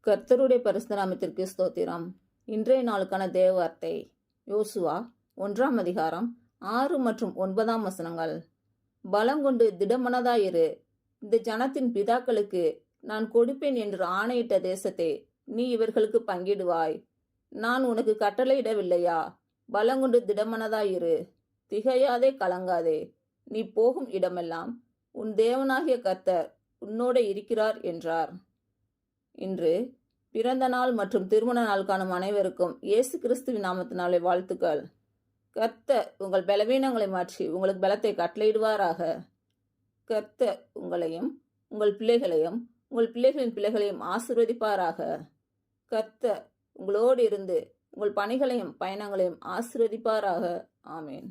கர்த்தருடைய பரிசுத்த நாமத்திற்கு ஸ்தோத்திரம். இன்றைய நாளுக்கான தேவ வார்த்தை யோசுவா 1ஆம் அதிகாரம் 6 மற்றும் 9ஆம் வசனங்கள். பலங்கொண்டு திடமனதாயிரு, இந்த ஜனத்தின் பிதாக்களுக்கு நான் கொடுப்பேன் என்று ஆணையிட்ட தேசத்தை நீ இவர்களுக்கு பங்கிடுவாய். நான் உனக்கு கட்டளையிடவில்லையா? பலங்கொண்டு திடமனதாயிரு, திகையாதே, கலங்காதே. நீ போகும் இடமெல்லாம் உன் தேவனாகிய கர்த்தர் உன்னோட இருக்கிறார் என்றார். இன்று பிறந்த நாள் மற்றும் திருமண நாள் காணும் அனைவருக்கும் இயேசு கிறிஸ்துவின் நாமத்தினாலே வாழ்த்துக்கள். கர்த்தர் உங்கள் பலவீனங்களை மாற்றி உங்களுக்கு பலத்தை கட்டளையிடுவாராக. கர்த்தர் உங்களையும் உங்கள் பிள்ளைகளையும் உங்கள் பிள்ளைகளின் பிள்ளைகளையும் ஆசீர்வதிப்பாராக. கர்த்தர் உங்களோடு இருந்து உங்கள் பணிகளையும் பயணங்களையும் ஆசீர்வதிப்பாராக. ஆமேன்.